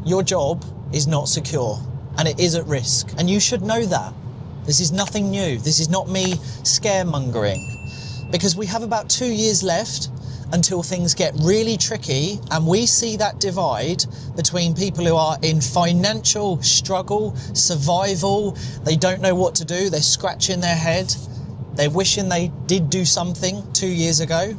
Your job is not secure and it is at risk. And you should know that. This is nothing new. This is not me scaremongering, because we have about 2 years left until things get really tricky, and we see that divide between people who are in financial struggle, survival, they don't know what to do, they're scratching their head, they're wishing they did do something 2 years ago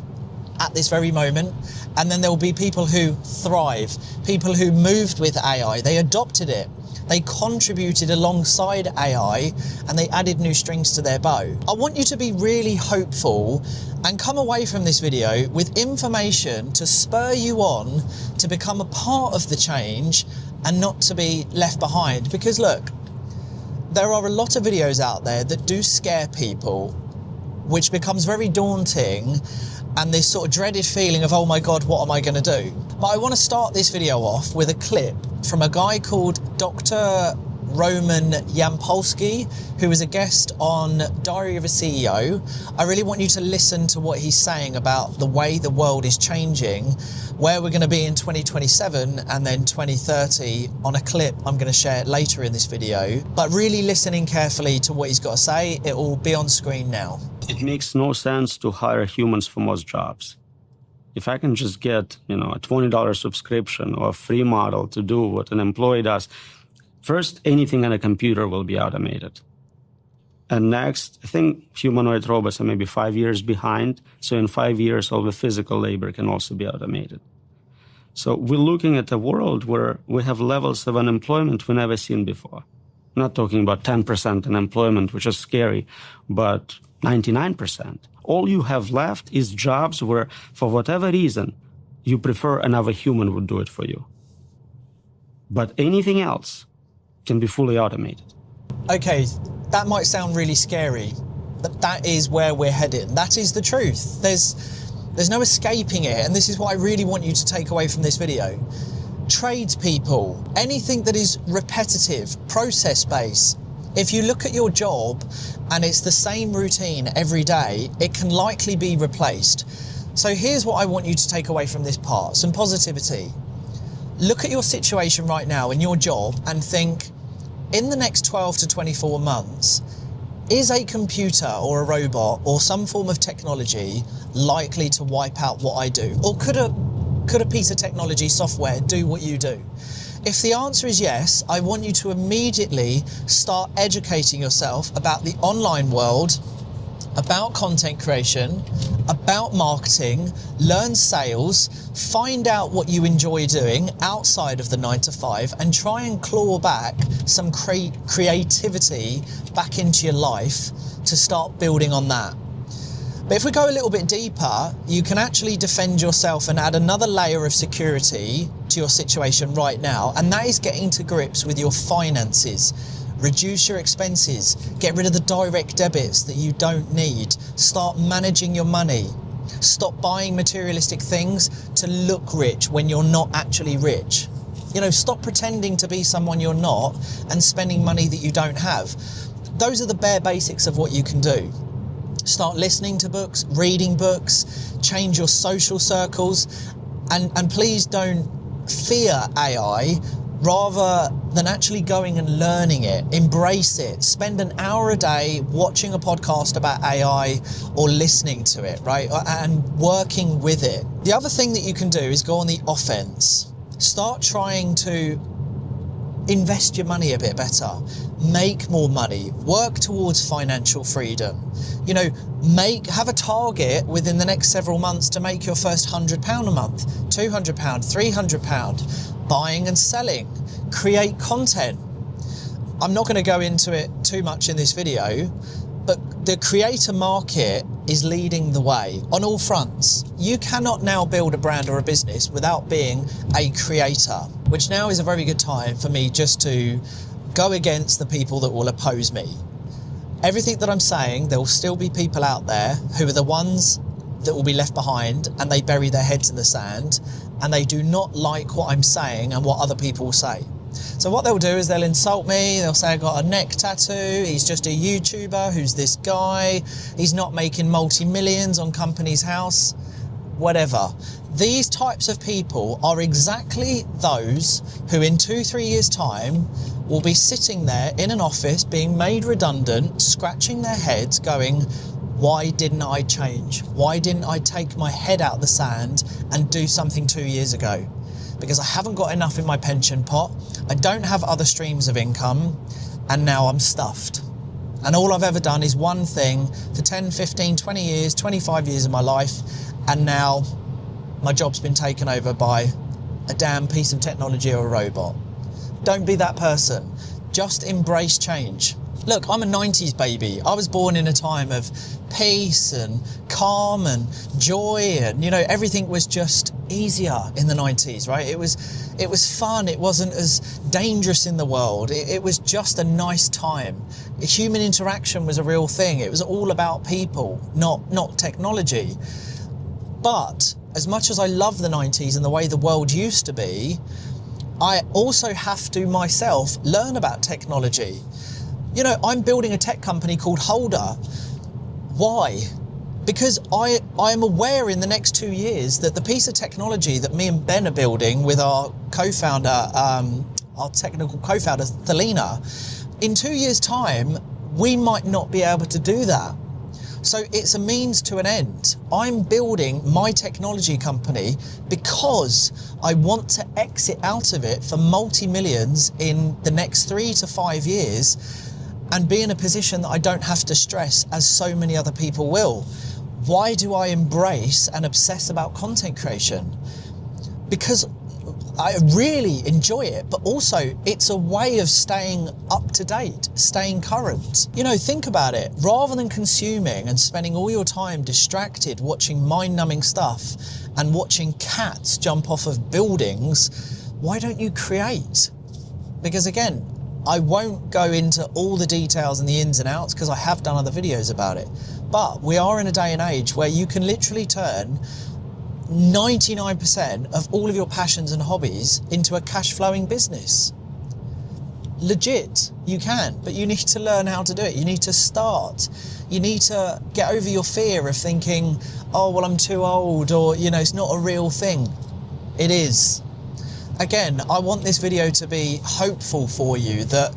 at this very moment. And then there will be people who thrive, people who moved with AI, they adopted it, they contributed alongside AI, and they added new strings to their bow. I want you to be really hopeful and come away from this video with information to spur you on to become a part of the change and not to be left behind. Because look, there are a lot of videos out there that do scare people, which becomes very daunting, and this sort of dreaded feeling of, oh my God, what am I going to do? But I want to start this video off with a clip from a guy called Dr. Roman Yampolsky, who was a guest on Diary of a CEO. I really want you to listen to what he's saying about the way the world is changing, where we're going to be in 2027 and then 2030 on a clip I'm going to share later in this video. But really listening carefully to what he's got to say. It will be on screen now. It makes no sense to hire humans for most jobs. If I can just get, a $20 subscription or a free model to do what an employee does, first, anything on a computer will be automated. And next, I think humanoid robots are maybe 5 years behind. So in 5 years, all the physical labor can also be automated. So we're looking at a world where we have levels of unemployment we've never seen before. I'm not talking about 10% unemployment, which is scary, but 99%. All you have left is jobs where, for whatever reason, you prefer another human would do it for you. But anything else can be fully automated. Okay, that might sound really scary, but that is where we're headed. That is the truth. There's no escaping it, and this is what I really want you to take away from this video. Tradespeople, anything that is repetitive, process-based. If you look at your job and it's the same routine every day, it can likely be replaced. So here's what I want you to take away from this part, some positivity. Look at your situation right now in your job and think, in the next 12 to 24 months, is a computer or a robot or some form of technology likely to wipe out what I do? Or could a piece of technology, software, do what you do? If the answer is yes, I want you to immediately start educating yourself about the online world, about content creation, about marketing, learn sales, find out what you enjoy doing outside of the 9 to 5, and try and claw back some creativity back into your life to start building on that. But if we go a little bit deeper, you can actually defend yourself and add another layer of security to your situation right now, and that is getting to grips with your finances. Reduce your expenses, get rid of the direct debits that you don't need, start managing your money, stop buying materialistic things to look rich when you're not actually rich. Stop pretending to be someone you're not and spending money that you don't have. Those are the bare basics of what you can do. Start listening to books, reading books, change your social circles, and please don't fear AI. Rather than actually going and learning it, embrace it. Spend an hour a day watching a podcast about AI or listening to it, right? And working with it. The other thing that you can do is go on the offense. Start trying to invest your money a bit better, make more money, work towards financial freedom. Have a target within the next several months to make your first £100 a month, £200, £300, buying and selling, create content. I'm not going to go into it too much in this video, but the creator market is leading the way on all fronts. You cannot now build a brand or a business without being a creator, which now is a very good time for me just to go against the people that will oppose me. Everything that I'm saying, there will still be people out there who are the ones that will be left behind, and they bury their heads in the sand, and they do not like what I'm saying and what other people will say. So what they'll do is they'll insult me, they'll say I got a neck tattoo, he's just a YouTuber, who's this guy, he's not making multi-millions on company's house. whatever. These types of people are exactly those who in 2-3 years' time will be sitting there in an office being made redundant, scratching their heads going, why didn't I change? Why didn't I take my head out of the sand and do something 2 years ago? Because I haven't got enough in my pension pot, I don't have other streams of income, and now I'm stuffed. And all I've ever done is one thing for 10, 15, 20 years, 25 years of my life, and now my job's been taken over by a damn piece of technology or a robot. Don't be that person. Just embrace change. Look, I'm a 90s baby. I was born in a time of peace and calm and joy, and you know, everything was just easier in the 90s, right? It was fun. It wasn't as dangerous in the world. It was just a nice time. Human interaction was a real thing. It was all about people, not technology. But as much as I love the 90s and the way the world used to be, I also have to myself learn about technology. You know, I'm building a tech company called Holder. Why? Because I am aware in the next 2 years that the piece of technology that me and Ben are building with our co-founder, our technical co-founder, Thelina, in 2 years' time, we might not be able to do that. So it's a means to an end. I'm building my technology company because I want to exit out of it for multi-millions in the next 3 to 5 years and be in a position that I don't have to stress as so many other people will. Why do I embrace and obsess about content creation? Because I really enjoy it, but also it's a way of staying up to date, staying current. You know, think about it. Rather than consuming and spending all your time distracted watching mind-numbing stuff and watching cats jump off of buildings, why don't you create? Because again, I won't go into all the details and the ins and outs because I have done other videos about it. But we are in a day and age where you can literally turn 99% of all of your passions and hobbies into a cash flowing business. Legit, you can, but you need to learn how to do it. You need to start. You need to get over your fear of thinking, oh, well, I'm too old, or, you know, it's not a real thing. It is. Again, I want this video to be hopeful for you that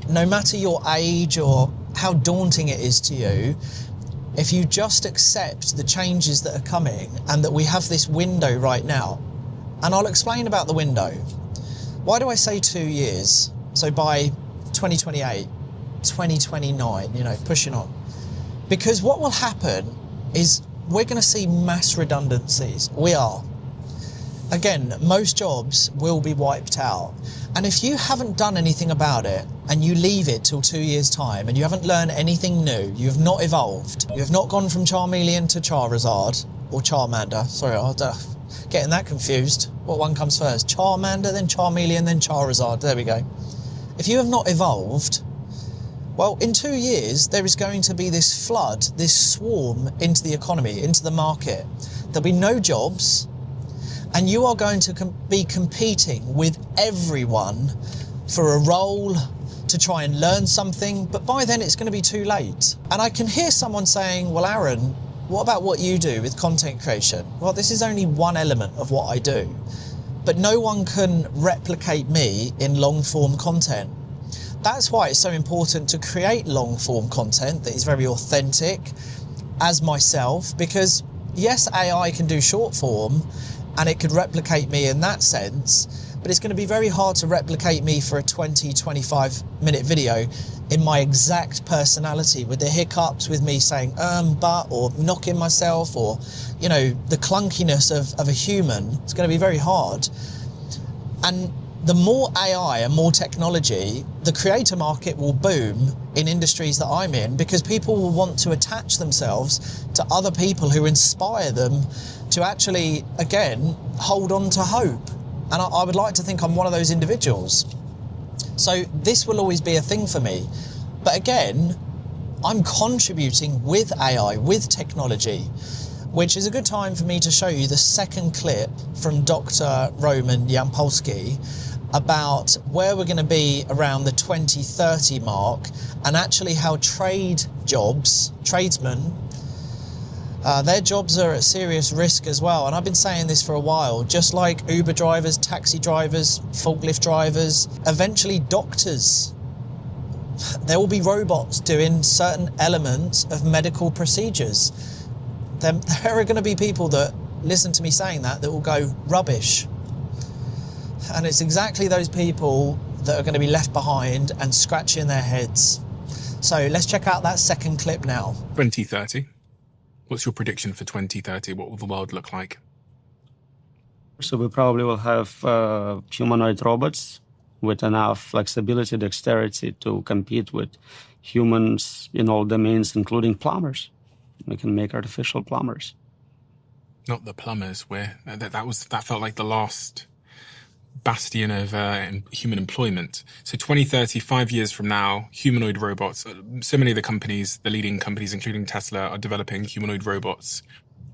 no matter your age or how daunting it is to you, if you just accept the changes that are coming and that we have this window right now, and I'll explain about the window. Why do I say 2 years? So by 2028, 2029, you know, pushing on. Because what will happen is we're going to see mass redundancies. We are. Again, most jobs will be wiped out. And if you haven't done anything about it and you leave it till 2 years' time and you haven't learned anything new, you have not evolved, you have not gone from Charmeleon to Charizard, or Charmander, sorry, I'm getting that confused. What one comes first? Charmander, then Charmeleon, then Charizard, there we go. If you have not evolved, well, in 2 years, there is going to be this flood, this swarm into the economy, into the market. There'll be no jobs, and you are going to be competing with everyone for a role to try and learn something, but by then it's going to be too late. And I can hear someone saying, well, Aaron, what about what you do with content creation? Well, this is only one element of what I do, but no one can replicate me in long form content. That's why it's so important to create long form content that is very authentic as myself, because yes, AI can do short form, and it could replicate me in that sense, but it's going to be very hard to replicate me for a 20-25 minute video in my exact personality, with the hiccups, with me saying but, or knocking myself, or, you know, the clunkiness of a human. It's going to be very hard. And the more AI and more technology, the creator market will boom in industries that I'm in, because people will want to attach themselves to other people who inspire them to actually, again, hold on to hope. And I would like to think I'm one of those individuals. So this will always be a thing for me. But again, I'm contributing with AI, with technology, which is a good time for me to show you the second clip from Dr. Roman Yampolsky about where we're going to be around the 2030 mark, and actually how trade jobs, tradesmen, Their jobs are at serious risk as well. And I've been saying this for a while, just like Uber drivers, taxi drivers, forklift drivers, eventually doctors. There will be robots doing certain elements of medical procedures. There are going to be people that listen to me saying that will go rubbish. And it's exactly those people that are going to be left behind and scratching their heads. So let's check out that second clip now. 2030. What's your prediction for 2030? What will the world look like? So we probably will have humanoid robots with enough flexibility, dexterity to compete with humans in all domains, including plumbers. We can make artificial plumbers. Not the plumbers, that felt like the last bastion of human employment. So 2030, 5 years from now, humanoid robots. So many of the companies, the leading companies, including Tesla, are developing humanoid robots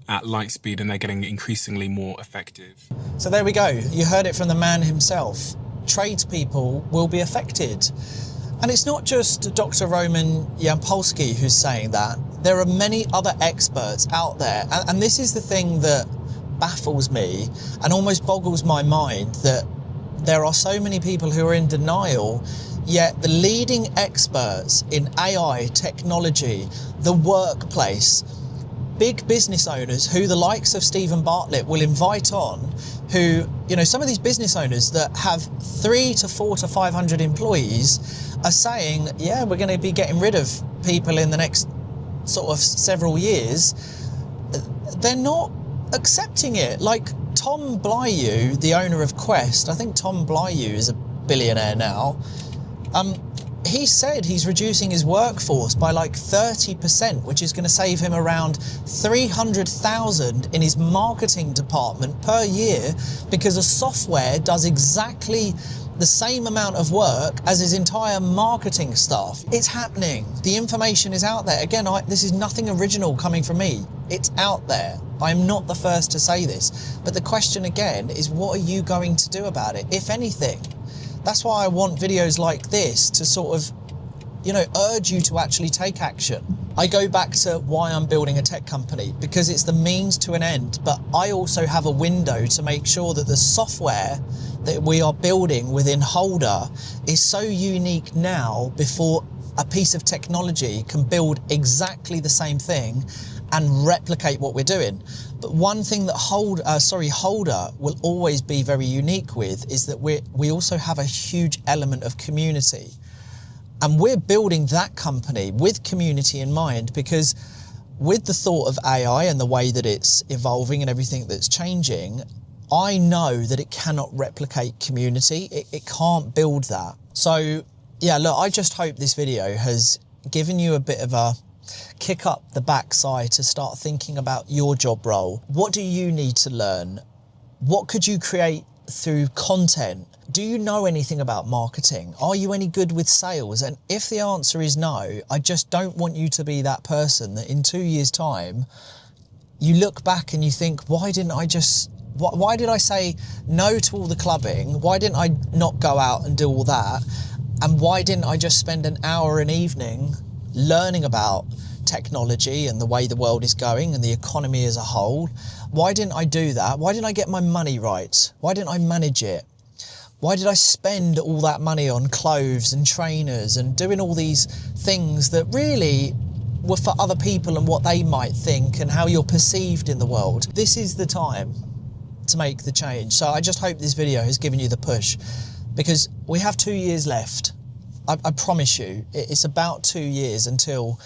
at light speed, and they're getting increasingly more effective. So there we go. You heard it from the man himself. Tradespeople will be affected. And it's not just Dr. Roman Yampolsky who's saying that. There are many other experts out there. And this is the thing that baffles me and almost boggles my mind, that there are so many people who are in denial, yet the leading experts in AI, technology, the workplace, big business owners who the likes of Stephen Bartlett will invite on, who, some of these business owners that have 300 to 400 to 500 employees are saying, yeah, we're going to be getting rid of people in the next sort of several years. They're not accepting it. Like Tom Blyue, the owner of Quest, I think Tom Blyue is a billionaire now. He said he's reducing his workforce by like 30%, which is going to save him around 300,000 in his marketing department per year, because a software does exactly the same amount of work as his entire marketing staff. It's happening. The information is out there. Again, this is nothing original coming from me. It's out there. I'm not the first to say this. But the question again is, what are you going to do about it, if anything? That's why I want videos like this to sort of, urge you to actually take action. I go back to why I'm building a tech company, because it's the means to an end, but I also have a window to make sure that the software that we are building within Holder is so unique now before a piece of technology can build exactly the same thing and replicate what we're doing. But one thing that Holder will always be very unique with is that we also have a huge element of community. And we're building that company with community in mind, because with the thought of AI and the way that it's evolving and everything that's changing, I know that it cannot replicate community. It can't build that. So yeah, look, I just hope this video has given you a bit of a kick up the backside to start thinking about your job role. What do you need to learn? What could you create through content? Do you know anything about marketing? Are you any good with sales? And if the answer is no, I just don't want you to be that person that in 2 years' time, you look back and you think, why did I say no to all the clubbing? Why didn't I not go out and do all that? And why didn't I just spend an hour an evening learning about technology and the way the world is going and the economy as a whole? Why didn't I do that? Why didn't I get my money right? Why didn't I manage it? Why did I spend all that money on clothes and trainers and doing all these things that really were for other people and what they might think and how you're perceived in the world? This is the time to make the change. So I just hope this video has given you the push, because we have 2 years left. I promise you, it's about 2 years until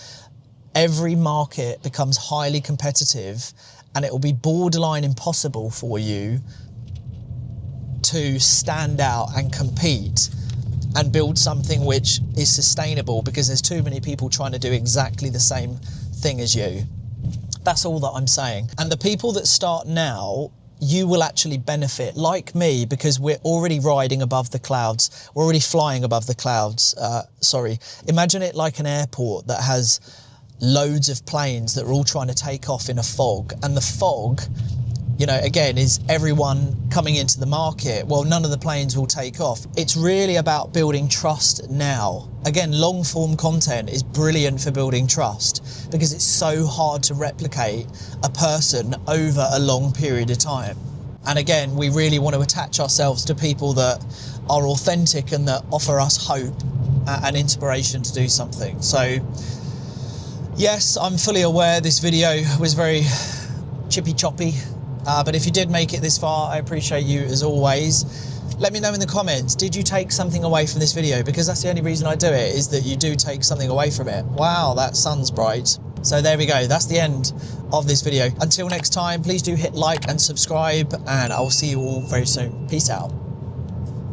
every market becomes highly competitive, and it will be borderline impossible for you to stand out and compete and build something which is sustainable, because there's too many people trying to do exactly the same thing as you. That's all that I'm saying. And the people that start now, you will actually benefit, like me, because we're already riding above the clouds. We're already flying above the clouds. Imagine it like an airport that has loads of planes that are all trying to take off in a fog, and the fog you know, again, is everyone coming into the market? Well, none of the planes will take off. It's really about building trust now. Again, long form content is brilliant for building trust because it's so hard to replicate a person over a long period of time. And again, we really want to attach ourselves to people that are authentic and that offer us hope and inspiration to do something. So yes, I'm fully aware this video was very chippy choppy. But if you did make it this far, I appreciate you as always. Let me know in the comments, did you take something away from this video? Because that's the only reason I do it, is that you do take something away from it. Wow, that sun's bright. So there we go, that's the end of this video. Until next time, please do hit like and subscribe, and I'll see you all very soon. Peace out.